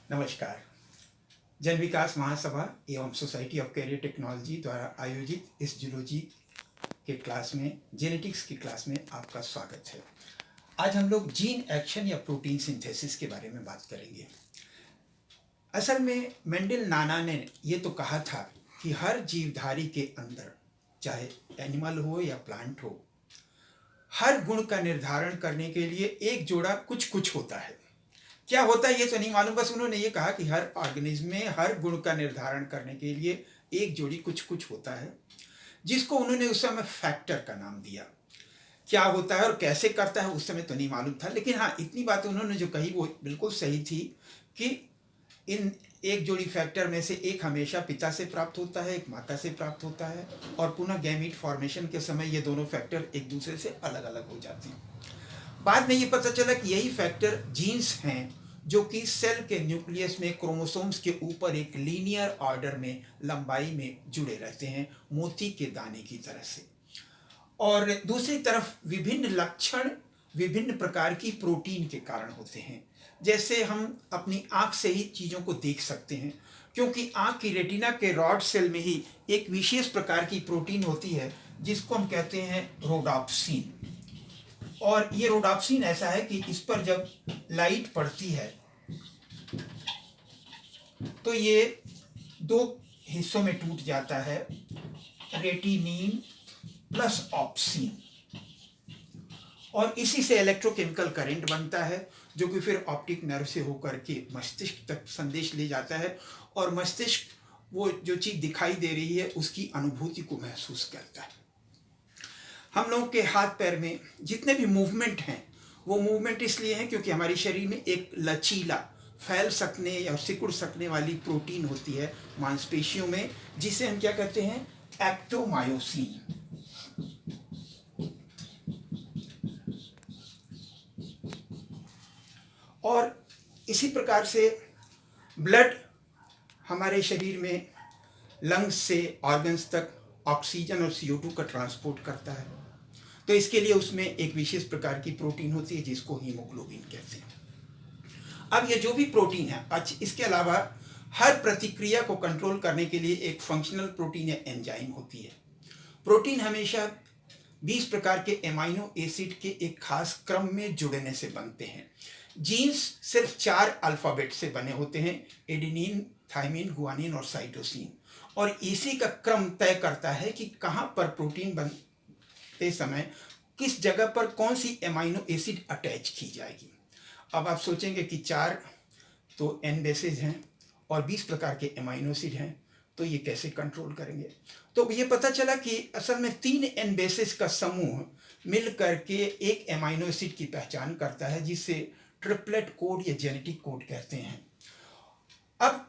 नमस्कार। जन विकास महासभा एवं सोसाइटी ऑफ कैरियर टेक्नोलॉजी द्वारा आयोजित इस जूलॉजी के क्लास में जेनेटिक्स की क्लास में आपका स्वागत है। आज हम लोग जीन एक्शन या प्रोटीन सिंथेसिस के बारे में बात करेंगे। असल में मेंडल नाना ने ये तो कहा था कि हर जीवधारी के अंदर, चाहे एनिमल हो या प्लांट हो, हर गुण का निर्धारण करने के लिए एक जोड़ा कुछ कुछ होता है। क्या होता है ये तो नहीं मालूम, बस उन्होंने ये कहा कि हर ऑर्गेनिज्म में हर गुण का निर्धारण करने के लिए एक जोड़ी कुछ कुछ होता है, जिसको उन्होंने उस समय फैक्टर का नाम दिया। क्या होता है और कैसे करता है उस समय तो नहीं मालूम था, लेकिन हाँ, इतनी बात उन्होंने जो कही वो बिल्कुल सही थी कि इन एक जोड़ी फैक्टर में से एक हमेशा पिता से प्राप्त होता है, एक माता से प्राप्त होता है, और पुनः गैमीट फॉर्मेशन के समय ये दोनों फैक्टर एक दूसरे से अलग अलग हो जाते हैं। बाद में ये पता चला कि यही फैक्टर जीन्स हैं जो कि सेल के न्यूक्लियस में क्रोमोसोम्स के ऊपर एक लीनियर ऑर्डर में लंबाई में जुड़े रहते हैं, मोती के दाने की तरह से। और दूसरी तरफ विभिन्न लक्षण विभिन्न प्रकार की प्रोटीन के कारण होते हैं। जैसे हम अपनी आँख से ही चीज़ों को देख सकते हैं, क्योंकि आँख की रेटिना के रॉड सेल में ही एक विशेष प्रकार की प्रोटीन होती है जिसको हम कहते हैं रोडाप्सिन। और ये रोडाप्सिन ऐसा है कि इस पर जब लाइट पड़ती है तो ये दो हिस्सों में टूट जाता है, रेटिनिन प्लस ऑप्सिन, और इसी से इलेक्ट्रोकेमिकल करंट बनता है जो कि फिर ऑप्टिक नर्व से होकर के मस्तिष्क तक संदेश ले जाता है, और मस्तिष्क वो जो चीज़ दिखाई दे रही है उसकी अनुभूति को महसूस करता है। हम लोगों के हाथ पैर में जितने भी मूवमेंट हैं वो मूवमेंट इसलिए हैं क्योंकि हमारे शरीर में एक लचीला, फैल सकने या सिकुड़ सकने वाली प्रोटीन होती है मांसपेशियों में, जिसे हम क्या कहते हैं, एक्टोमायोसिन। और इसी प्रकार से ब्लड हमारे शरीर में लंग्स से ऑर्गन्स तक ऑक्सीजन और CO2 का ट्रांसपोर्ट करता है, तो इसके लिए उसमें एक विशेष प्रकार की प्रोटीन होती है जिसको हीमोग्लोबिन कहते हैं। अब ये जो भी प्रोटीन है, इसके अलावा हर प्रतिक्रिया को कंट्रोल करने के लिए एक फंक्शनल प्रोटीन या एंजाइम होती है। प्रोटीन हमेशा 20 प्रकार के एमाइनो एसिड के एक खास क्रम में जुड़ने से बनते हैं। जीन्स सिर्फ 4 अल्फ़ाबेट से बने होते हैं, एडेनिन, थाइमिन, गुआनिन और साइटोसिन, और इसी का क्रम तय करता है कि कहाँ पर प्रोटीन बनते समय किस जगह पर कौन सी एमाइनो एसिड अटैच की जाएगी। अब आप सोचेंगे कि 4 तो एन बेसेज हैं और 20 प्रकार के एमाइनो एसिड हैं, तो ये कैसे कंट्रोल करेंगे। तो ये पता चला कि असल में 3 एन बेसेज का समूह मिल करके एक एमाइनो एसिड की पहचान करता है, जिसे ट्रिपलेट कोड या जेनेटिक कोड कहते हैं। अब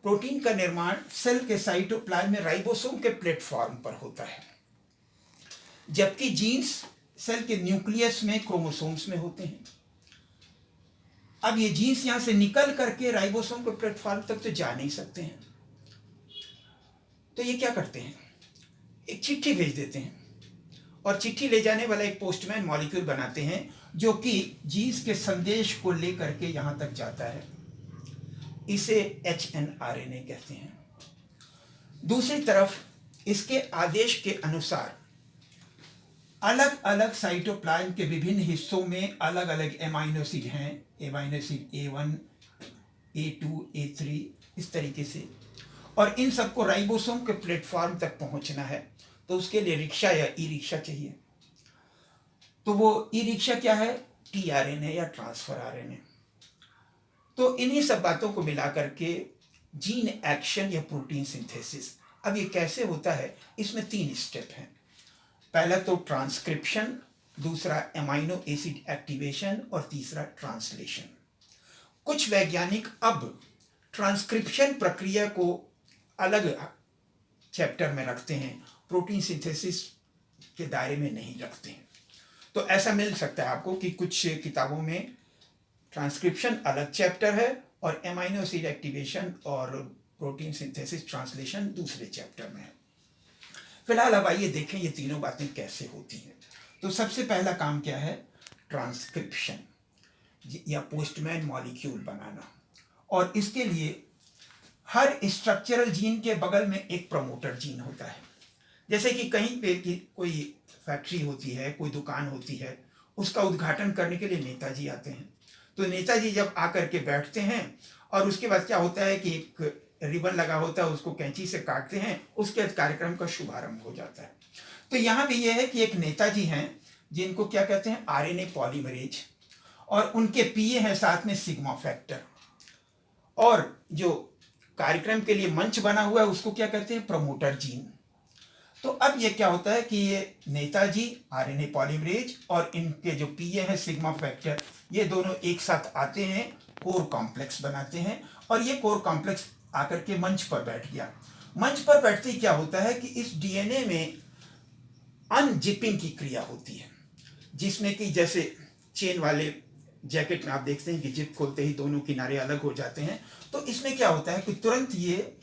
प्रोटीन का निर्माण सेल के साइटोप्लाज्म में राइबोसोम के प्लेटफॉर्म पर होता है, जबकि जीन्स सेल के न्यूक्लियस में क्रोमोसोम्स में होते हैं। अब ये जीन्स यहां से निकल करके राइबोसोम के प्लेटफॉर्म तक तो जा नहीं सकते हैं, तो ये क्या करते हैं, एक चिट्ठी भेज देते हैं, और चिट्ठी ले जाने वाला एक पोस्टमैन मॉलिक्यूल बनाते हैं जो कि जीन्स के संदेश को लेकर के यहां तक जाता है। इसे HNRNA कहते हैं। दूसरी तरफ इसके आदेश के अनुसार अलग अलग साइटोप्लाज्म के विभिन्न हिस्सों में अलग अलग एमाइनो एसिड हैं, amino acid A1, A2, A3, इस तरीके से, और इन सबको राइबोसोम के प्लेटफॉर्म तक पहुंचना है, तो उसके लिए रिक्शा या ई रिक्शा चाहिए। तो वो ई रिक्शा क्या है, tRNA या ट्रांसफर RNA। तो इन्हीं सब बातों को मिला करके जीन एक्शन या प्रोटीन सिंथेसिस। अब ये कैसे होता है, इसमें 3 स्टेप हैं। पहला तो ट्रांसक्रिप्शन, दूसरा एमाइनो एसिड एक्टिवेशन, और तीसरा ट्रांसलेशन। कुछ वैज्ञानिक अब ट्रांसक्रिप्शन प्रक्रिया को अलग चैप्टर में रखते हैं, प्रोटीन सिंथेसिस के दायरे में नहीं रखते हैं। तो ऐसा मिल सकता है आपको कि कुछ किताबों में ट्रांसक्रिप्शन अलग चैप्टर है और एमाइनो एसिड एक्टिवेशन और प्रोटीन सिंथेसिस ट्रांसलेशन दूसरे चैप्टर में है। फिलहाल अब आइए देखें ये तीनों बातें कैसे होती हैं। तो सबसे पहला काम क्या है, ट्रांसक्रिप्शन या पोस्टमैन मॉलिक्यूल बनाना। और इसके लिए हर स्ट्रक्चरल जीन के बगल में एक प्रमोटर जीन होता है। जैसे कि कहीं पे कि कोई फैक्ट्री होती है, कोई दुकान होती है, उसका उद्घाटन करने के लिए नेताजी आते हैं। तो नेताजी जब आकर के बैठते हैं और उसके बाद क्या होता है कि एक रिबन लगा होता है, उसको कैंची से काटते हैं, उसके बाद कार्यक्रम का शुभारंभ हो जाता है। तो यहाँ भी यह है कि एक नेताजी हैं जिनको क्या कहते हैं, आरएनए पॉलीमरेज, और उनके पीए हैं साथ में सिग्मा फैक्टर, और जो कार्यक्रम के लिए मंच बना हुआ है उसको क्या कहते हैं, प्रमोटर जीन। तो अब ये क्या होता है कि ये नेताजी, आरएनए पॉलीमरेज और इनके जो पीए हैं सिग्मा फैक्टर, ये दोनों एक साथ आते हैं, कोर कॉम्प्लेक्स बनाते हैं, और ये कोर कॉम्प्लेक्स आकर के मंच पर बैठ गया। मंच पर बैठते ही क्या होता है कि इस डीएनए में अनजिपिंग की क्रिया होती है, जिसमें कि जैसे चेन वाले जैकेट में आप देखते हैं कि जिप खोलते ही दोनों किनारे अलग हो जाते हैं। तो इसमें क्या होता है कि तुरंत ये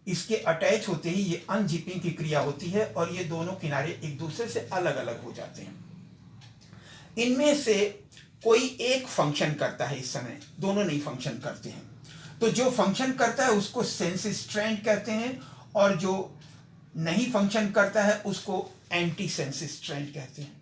इसके अटैच होते ही ये अनजिपिंग की क्रिया होती है और ये दोनों किनारे एक दूसरे से अलग अलग हो जाते हैं। इनमें से कोई एक फंक्शन करता है, इस समय दोनों नहीं फंक्शन करते हैं। तो जो फंक्शन करता है उसको सेंस स्ट्रैंड कहते हैं, और जो नहीं फंक्शन करता है उसको एंटी सेंस स्ट्रैंड कहते हैं।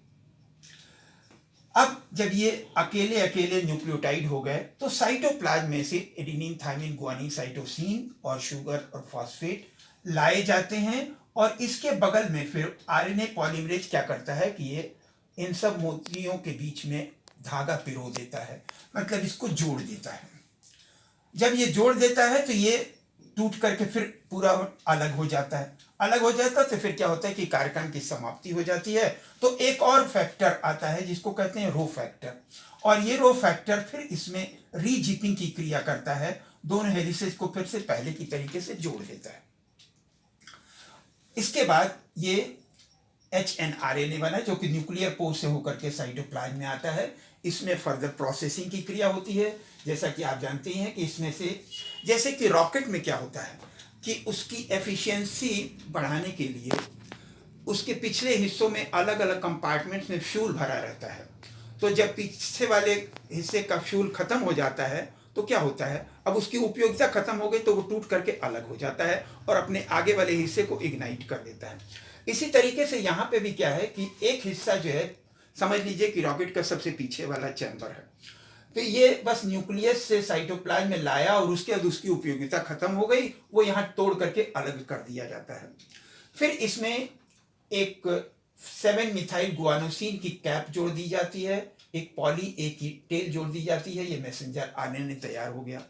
अब जब ये अकेले अकेले न्यूक्लियोटाइड हो गए तो साइटोप्लाज्म में से एडेनिन, थायमिन, गुआनिन, साइटोसिन और शुगर और फॉस्फेट लाए जाते हैं, और इसके बगल में फिर आरएनए पॉलीमरेज क्या करता है कि ये इन सब मोतियों के बीच में धागा पिरो देता है, मतलब इसको जोड़ देता है। जब ये जोड़ देता है तो ये टूट करके फिर पूरा अलग हो जाता है। अलग हो जाता है तो फिर क्या होता है कि कार्यक्रम की समाप्ति हो जाती है। तो एक और फैक्टर आता है जिसको कहते हैं रो फैक्टर, और ये रो फैक्टर फिर इसमें रीजिपिंग की क्रिया करता है, दोनों हेलिसेस को फिर से पहले की तरीके से जोड़ देता है। इसके बाद ये HNRNA बना जो कि न्यूक्लियर पोर से होकर के साइटोप्लाज्म में आता है। इसमें फर्दर प्रोसेसिंग की क्रिया होती है, जैसा कि आप जानते हैं कि इसमें से जैसे कि रॉकेट में क्या होता है कि उसकी एफिशिएंसी बढ़ाने के लिए उसके पिछले हिस्सों में अलग अलग कंपार्टमेंट्स में फ्यूल भरा रहता है। तो जब पीछे वाले हिस्से का फ्यूल खत्म हो जाता है तो क्या होता है, अब उसकी उपयोगिता खत्म हो गई तो वो टूट करके अलग हो जाता है और अपने आगे वाले हिस्से को इग्नाइट कर देता है। इसी तरीके से यहाँ पे भी क्या है कि एक हिस्सा जो है, समझ लीजिए कि रॉकेट का सबसे पीछे वाला चैम्बर है, तो ये बस न्यूक्लियस से साइटोप्लाज्म में लाया और उसके बाद उसकी उपयोगिता खत्म हो गई, वो यहाँ तोड़ करके अलग कर दिया जाता है। फिर इसमें एक 7 मिथाइल गुआनोसिन की कैप जोड़ दी जाती है, एक पॉली ए की टेल जोड़ दी जाती है, ये मैसेंजर आरएनए तैयार हो गया।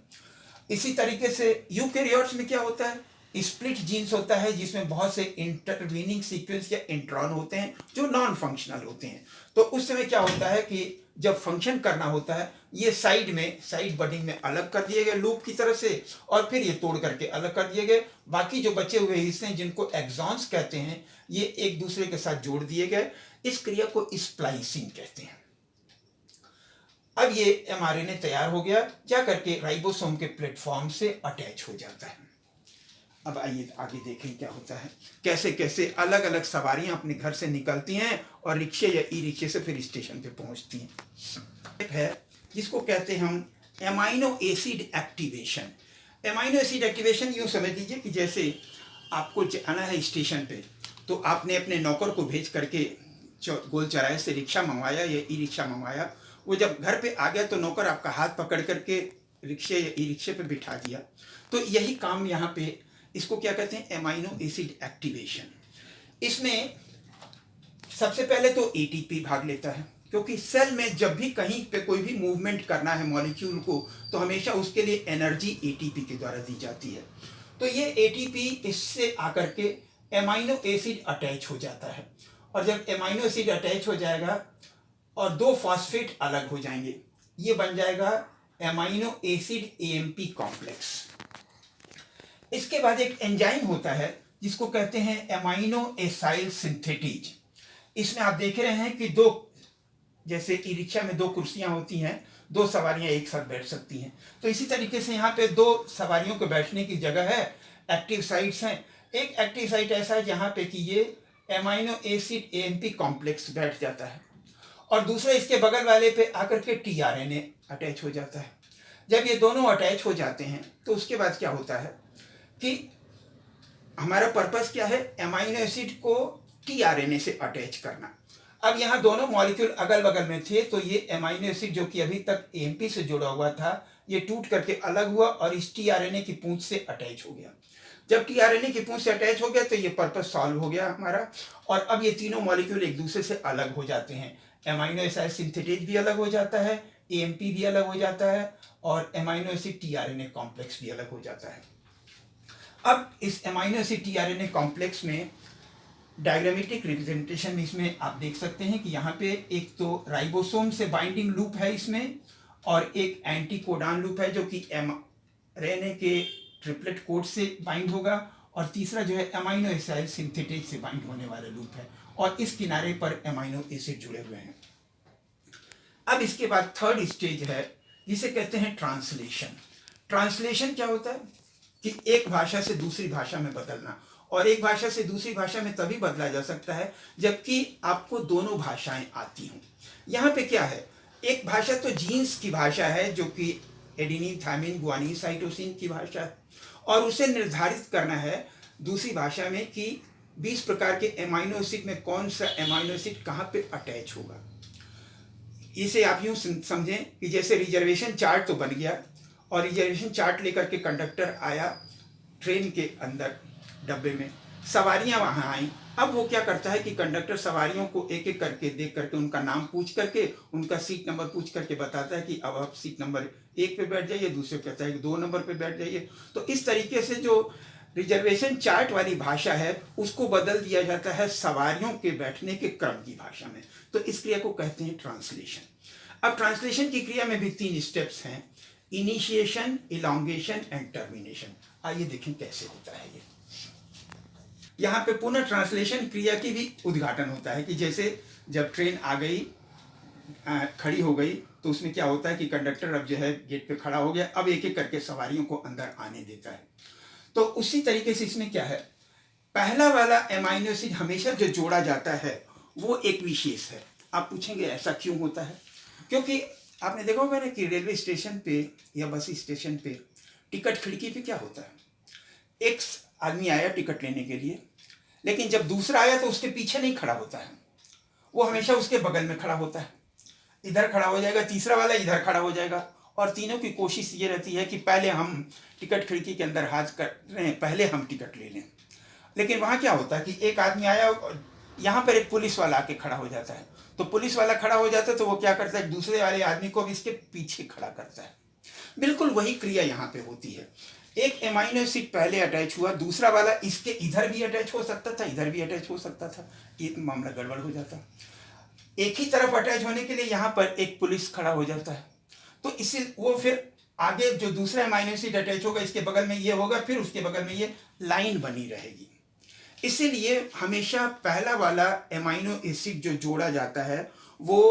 इसी तरीके से यूकैरियोट्स में क्या होता है, स्प्लिट जीन्स होता है जिसमें बहुत से इंटरवीनिंग सीक्वेंस या इंट्रॉन होते हैं जो नॉन फंक्शनल होते हैं। तो उस समय क्या होता है कि जब फंक्शन करना होता है ये साइड बडिंग में अलग कर दिए गए लूप की तरह से, और फिर ये तोड़ करके अलग कर दिए गए। बाकी जो बचे हुए हिस्से हैं जिनको एक्सॉन्स कहते हैं, ये एक दूसरे के साथ जोड़ दिए गए। इस क्रिया को स्प्लाइसिंग कहते हैं। अब ये एमआरएनए तैयार हो गया, जा करके राइबोसोम के प्लेटफॉर्म से अटैच हो जाता है। अब आइए आगे देखें क्या होता है, कैसे कैसे अलग अलग सवारियां अपने घर से निकलती हैं और रिक्शे या ई रिक्शे से फिर स्टेशन पे पहुंचती हैं। है जिसको कहते हैं हम amino acid activation. Amino acid activation यूँ समझ लीजिए कि जैसे आपको जाना है स्टेशन पे, तो आपने अपने नौकर को भेज करके गोल चौराहे से रिक्शा मंगवाया या ई रिक्शा मंगवाया। वो जब घर पे आ गया तो नौकर आपका हाथ पकड़ करके रिक्शे या ई रिक्शे पे बिठा दिया। तो यही काम यहाँ पे, इसको क्या कहते हैं, एमाइनो एसिड एक्टिवेशन। इसमें सबसे पहले तो एटीपी भाग लेता है, क्योंकि सेल में जब भी कहीं पे कोई भी मूवमेंट करना है मॉलिक्यूल को, तो हमेशा उसके लिए एनर्जी एटीपी के द्वारा दी जाती है। तो ये एटीपी इससे आकर के एमाइनो एसिड अटैच हो जाता है, और जब एमाइनो एसिड अटैच हो जाएगा और 2 फॉस्फेट अलग हो जाएंगे, ये बन जाएगा एमाइनो एसिड एएमपी कॉम्प्लेक्स। इसके बाद एक एंजाइम होता है जिसको कहते हैं एमाइनो एसाइल सिंथेटीज। इसमें आप देख रहे हैं कि 2, जैसे ई रिक्शा में 2 कुर्सियां होती हैं, 2 सवारियां एक साथ बैठ सकती हैं, तो इसी तरीके से यहाँ पे 2 सवारियों को बैठने की जगह है। एक्टिव साइट्स हैं। एक एक्टिव साइट ऐसा है जहाँ पे कि ये एमाइनो एसिड एएमपी कॉम्प्लेक्स बैठ जाता है, और दूसरा इसके बगल वाले पे आकर के टीआरएनए अटैच हो जाता है। जब ये दोनों अटैच हो जाते हैं तो उसके बाद क्या होता है कि हमारा पर्पस क्या है, एमाइनो एसिड को टीआरएनए से अटैच करना। अब यहाँ दोनों मॉलिक्यूल अगल बगल में थे, तो ये एमाइनो एसिड जो कि अभी तक एएमपी से जुड़ा हुआ था, ये टूट करके अलग हुआ और इस टीआरएनए की पूंछ से अटैच हो गया। जब टीआरएनए की पूंछ से अटैच हो गया तो ये पर्पस सॉल्व हो गया हमारा, और अब ये तीनों मॉलिक्यूल एक दूसरे से अलग हो जाते हैं। एमाइनो एसिड सिंथेटेज भी अलग हो जाता है, एएमपी भी अलग हो जाता है, और एमाइनो एसिड टीआरएनए कॉम्प्लेक्स भी अलग हो जाता है। अब इस एमाइनो एसिड टीआरएनए कॉम्प्लेक्स में डायग्रामेटिक रिप्रेजेंटेशन में इसमें आप देख सकते हैं कि यहाँ पे एक तो राइबोसोम से बाइंडिंग लूप है इसमें, और एक एंटी कोडान लूप है जो कि एमआरएनए के ट्रिपलेट कोड से बाइंड होगा, और तीसरा जो है अमाइनो एसिड सिंथेटेज से बाइंड होने वाला लूप है, और इस किनारे पर अमाइनो एसिड जुड़े हुए हैं। अब इसके बाद थर्ड स्टेज है जिसे कहते हैं ट्रांसलेशन। ट्रांसलेशन क्या होता है कि एक भाषा से दूसरी भाषा में बदलना, और एक भाषा से दूसरी भाषा में तभी बदला जा सकता है जबकि आपको दोनों भाषाएं आती हों। यहाँ पे क्या है, एक भाषा तो जीन्स की भाषा है जो कि एडेनिन, थायमिन, गुआनिन, साइटोसिन की भाषा है, और उसे निर्धारित करना है दूसरी भाषा में कि 20 प्रकार के एमाइनो एसिड में कौन सा एमाइनो एसिड कहाँ पे अटैच होगा। इसे आप यूँ समझें कि जैसे रिजर्वेशन चार्ट तो बन गया, और रिजर्वेशन चार्ट लेकर के कंडक्टर आया ट्रेन के अंदर डब्बे में, सवारियां वहां आई। अब वो क्या करता है कि कंडक्टर सवारियों को एक एक करके देख करके उनका नाम पूछ करके, उनका सीट नंबर पूछ करके बताता है कि अब आप सीट नंबर 1 पे बैठ जाइए, दूसरे कहता है कि 2 नंबर पे बैठ जाइए। तो इस तरीके से जो रिजर्वेशन चार्ट वाली भाषा है उसको बदल दिया जाता है सवारियों के बैठने के क्रम की भाषा में। तो इस क्रिया को कहते हैं ट्रांसलेशन। अब ट्रांसलेशन की क्रिया में भी 3 स्टेप्स हैं, इनिशिएशन, इलॉन्गेशन एंड टर्मिनेशन। आइए देखें कैसे होता है ये। यहाँ पे पुनः ट्रांसलेशन क्रिया की भी उद्घाटन होता है कि जैसे जब ट्रेन आ गई, खड़ी हो गई, तो उसमें क्या होता है कि कंडक्टर अब जो है गेट पे खड़ा हो गया, अब एक एक करके सवारियों को अंदर आने देता है। तो उसी तरीके से इसमें क्या है, पहला वाला एमाइनो एसिड हमेशा जो जोड़ा जाता है वो एक विशेष है। आप पूछेंगे ऐसा क्यों होता है, क्योंकि आपने देखा होगा ना कि रेलवे स्टेशन पे या बस स्टेशन पे टिकट खिड़की पे क्या होता है, एक आदमी आया टिकट लेने के लिए, लेकिन जब दूसरा आया तो उसके पीछे नहीं खड़ा होता है, वो हमेशा उसके बगल में खड़ा होता है। इधर खड़ा हो जाएगा, तीसरा वाला इधर खड़ा हो जाएगा, और तीनों की कोशिश ये रहती है कि पहले हम टिकट खिड़की के अंदर हाथ कर रहे हैं, पहले हम टिकट ले लें। लेकिन वहाँ क्या होता है कि एक आदमी आया, यहाँ पर एक पुलिस वाला आके खड़ा हो जाता है, तो पुलिस वाला खड़ा हो जाता है तो वो क्या करता है, दूसरे वाले आदमी को भी इसके पीछे खड़ा करता है। बिल्कुल वही क्रिया यहाँ पे होती है। एक एमाइनो एसिड पहले अटैच हुआ, दूसरा वाला इसके इधर भी अटैच हो सकता था, इधर भी अटैच हो सकता था, एक मामला गड़बड़ हो जाता। एक ही तरफ अटैच होने के लिए यहाँ पर एक पुलिस खड़ा हो जाता है, तो इसी वो फिर आगे जो दूसरा एमाइनो एसिड अटैच होगा इसके बगल में ये होगा, फिर उसके बगल में ये लाइन बनी रहेगी। इसीलिए हमेशा पहला वाला एमाइनो एसिड जो जोड़ा जाता है वो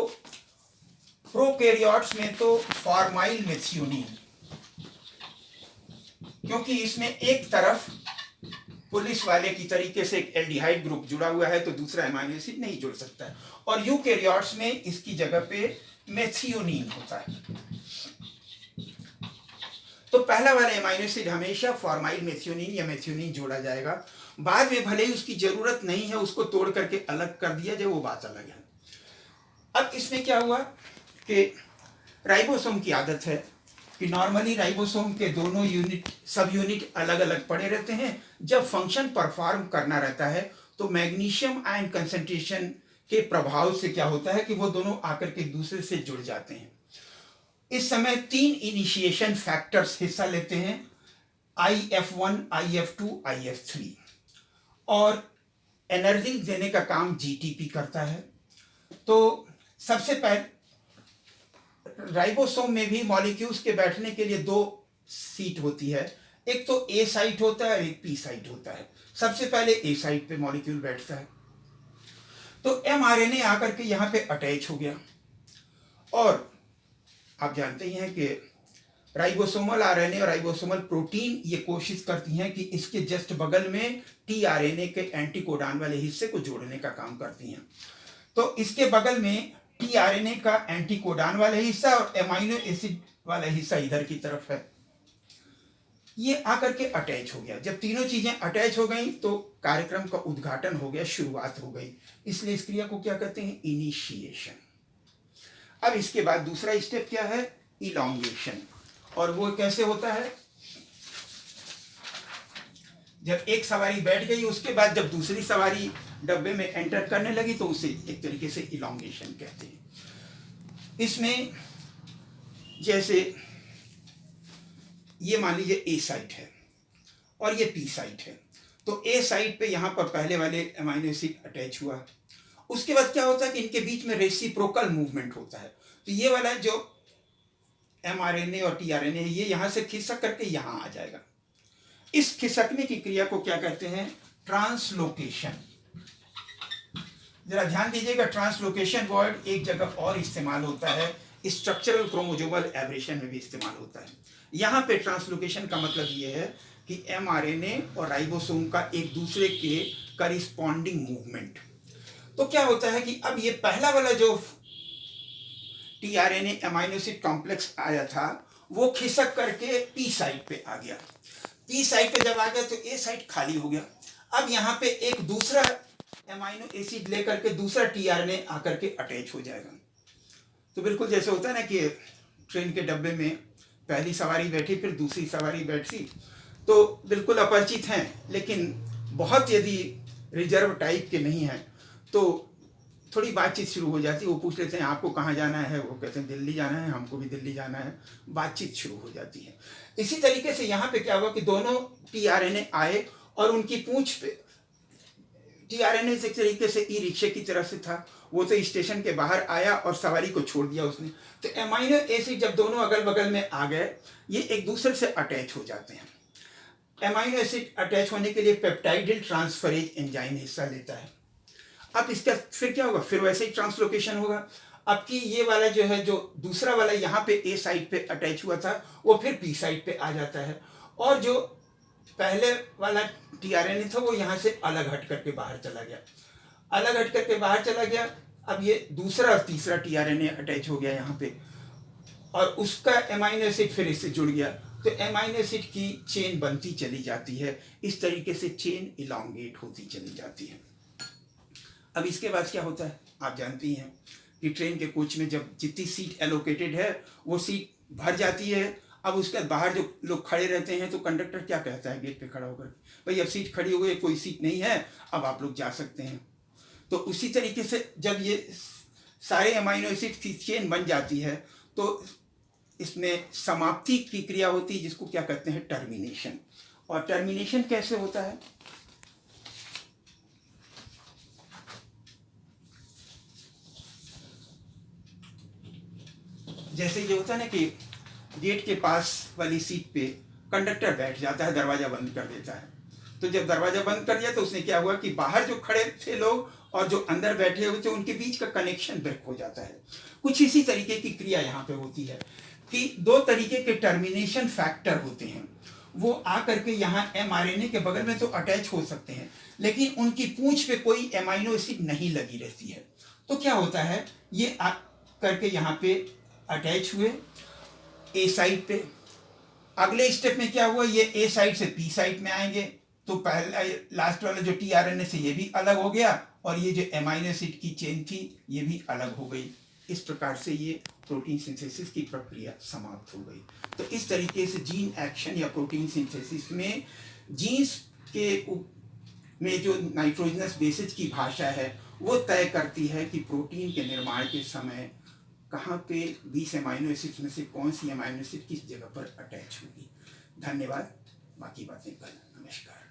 प्रोकैरियोट्स में तो फॉर्माइल मेथियोनिन, क्योंकि इसमें एक तरफ पुलिस वाले की तरीके से एक एल्डिहाइड ग्रुप जुड़ा हुआ है तो दूसरा एमाइनो एसिड नहीं जुड़ सकता है, और यूकैरियोट्स में इसकी जगह पे मेथियोनिन होता है। तो पहला वाला एमाइनो एसिड हमेशा फॉर्माइल मेथियोनिन या मेथियोनिन जोड़ा जाएगा, बाद में भले ही उसकी जरूरत नहीं है उसको तोड़ करके अलग कर दिया जाए, वो बात अलग है। अब इसमें क्या हुआ कि राइबोसोम की आदत है कि नॉर्मली राइबोसोम के दोनों यूनिट, सब यूनिट अलग अलग पड़े रहते हैं। जब फंक्शन परफॉर्म करना रहता है तो मैग्नीशियम आयन कंसंट्रेशन के प्रभाव से क्या होता है कि वो दोनों आकर के एक दूसरे से जुड़ जाते हैं। इस समय 3 इनिशिएशन फैक्टर्स हिस्सा लेते हैं, IF1, IF2, IF3, और एनर्जी देने का काम GTP करता है। तो सबसे पहले राइबोसोम में भी मॉलिक्यूल्स के बैठने के लिए 2 सीट होती है, एक तो A साइट होता है, एक P साइट होता है। सबसे पहले A साइट पे मॉलिक्यूल बैठता है, तो mRNA आकर के यहाँ पे अटैच हो गया, और आप जानते ही हैं कि राइबोसोमल RNA और राइबोसोमल प्रोटीन ये कोशिश करती हैं कि इसके जस्ट बगल में tRNA के एंटीकोडान वाले हिस्से को जोड़ने का काम करती हैं। तो इसके बगल में tRNA का एंटीकोडान वाला हिस्सा और एमाइनो एसिड वाला हिस्सा इधर की तरफ है, ये आकर के अटैच हो गया। जब तीनों चीजें अटैच हो गई तो कार्यक्रम का उद्घाटन हो गया, शुरुआत हो गई। इसलिए इस क्रिया को क्या कहते हैं? इनिशिएशन। अब इसके बाद दूसरा स्टेप क्या है? इलॉन्गेशन। और वो कैसे होता है? जब एक सवारी बैठ गई, उसके बाद जब दूसरी सवारी डब्बे में एंटर करने लगी तो उसे एक तरीके से इलॉन्गेशन कहते हैं। इसमें जैसे ये मान लीजिए ए साइट है और ये पी साइट है, तो ए साइट पे यहाँ पर पहले वाले अमाइनो एसिड अटैच हुआ। उसके बाद क्या होता है कि इनके बीच में रेसिप्रोकल मूवमेंट होता है। तो ये वाला जो mRNA और tRNA है, ये यहाँ से खिसक करके यहाँ आ जाएगा। इस खिसकने की क्रिया को क्या कहते हैं? ट्रांसलोकेशन। जरा ध्यान दीजिएगा, ट्रांसलोकेशन वर्ड एक जगह और इस्तेमाल होता है, स्ट्रक्चरल क्रोमोसोमल एब्रेशन में भी इस्तेमाल होता है। यहाँ पे ट्रांसलोकेशन का मतलब ये है कि mRNA और राइबोसोम का एक दूसरे के करिस्पॉन्डिंग मूवमेंट। तो क्या होता है कि अब ये पहला वाला जो tRNA अमाइनो एसिड कॉम्प्लेक्स आया था, वो खिसक करके पी साइट पे आ गया। पी साइट पे जब आ गया तो ए साइट खाली हो गया। अब यहाँ पे एक दूसरा अमाइनो एसिड लेकर के दूसरा tRNA आकर के अटैच हो जाएगा। तो बिल्कुल जैसे होता है ना कि ट्रेन के डब्बे में पहली सवारी बैठी, फिर दूसरी सवारी बैठी, तो बिल्कुल अपरिचित हैं, लेकिन बहुत यदि रिजर्व टाइप के नहीं हैं तो थोड़ी बातचीत शुरू हो जाती है। वो पूछ लेते हैं आपको कहाँ जाना है, वो कहते हैं दिल्ली जाना है, हमको भी दिल्ली जाना है, बातचीत शुरू हो जाती है। इसी तरीके से यहाँ पे क्या हुआ कि दोनों tRNA आए और उनकी पूंछ पे tRNA से एक तरीके से ई रिक्शे की तरह से था, वो तो स्टेशन के बाहर आया और सवारी को छोड़ दिया उसने। तो अमाइनो एसिड जब दोनों अगल बगल में आ गए, ये एक दूसरे से अटैच हो जाते हैं। अमाइनो एसिड अटैच होने के लिए पेप्टाइडिल ट्रांसफरेज एंजाइम हिस्सा लेता है। अब इसका फिर क्या होगा? फिर वैसे ही ट्रांसलोकेशन होगा। अब कि ये वाला जो है, जो दूसरा वाला यहाँ पे ए साइड पे अटैच हुआ था, वो फिर पी साइड पे आ जाता है, और जो पहले वाला tRNA था वो यहाँ से अलग हट करके बाहर चला गया, अलग हट करके बाहर चला गया। अब ये दूसरा और तीसरा tRNA अटैच हो गया यहाँ पे, और उसका अमाइनो एसिड फिर इससे जुड़ गया। तो अमाइनो एसिड की चेन बनती चली जाती है। इस तरीके से चेन इलांगेट होती चली जाती है। अब इसके बाद क्या होता है? आप जानती हैं कि ट्रेन के कोच में जब जितनी सीट एलोकेटेड है वो सीट भर जाती है। अब उसके बाहर जो लोग खड़े रहते हैं तो कंडक्टर क्या कहता है गेट पे खड़ा होकर, भाई अब सीट खड़ी हो गई, कोई सीट नहीं है, अब आप लोग जा सकते हैं। तो उसी तरीके से जब ये सारे अमाइनो एसिड की चेन बन जाती है तो इसमें समाप्ति की क्रिया होती है, जिसको क्या कहते हैं? टर्मिनेशन। और टर्मिनेशन कैसे होता है? जैसे ये होता है ना कि गेट के पास वाली सीट पे कंडक्टर बैठ जाता है, दरवाजा बंद कर देता है। तो जब दरवाजा बंद कर दिया तो उसने क्या हुआ कि बाहर जो खड़े थे लोग और जो अंदर बैठे हुए थे, उनके बीच का कनेक्शन ब्रेक हो जाता है। कुछ इसी तरीके की क्रिया यहाँ पे होती है कि दो तरीके के टर्मिनेशन फैक्टर होते हैं। वो आकर के यहाँ mRNA के बगल में तो अटैच हो सकते हैं, लेकिन उनकी पूंछ पे कोई अमाइनो एसिड नहीं लगी रहती है। तो क्या होता है, ये आ करके यहाँ पे अटैच हुए ए साइड पे। अगले स्टेप में क्या हुआ, ये ए साइड से पी साइड में आएंगे, तो पहला लास्ट वाला जो tRNA से ये भी अलग हो गया, और ये जो अमाइनो एसिड की चेन थी ये भी अलग हो गई। इस प्रकार से ये प्रोटीन सिंथेसिस की प्रक्रिया समाप्त हो गई। तो इस तरीके से जीन एक्शन या प्रोटीन सिंथेसिस में जीन्स के में जो नाइट्रोजनस बेसिस की भाषा है वो तय करती है कि प्रोटीन के निर्माण के समय कहाँ पे 20 अमाइनो एसिड में से कौन सी अमाइनो एसिड किस जगह पर अटैच होगी। धन्यवाद, बाकी बातें कल। नमस्कार।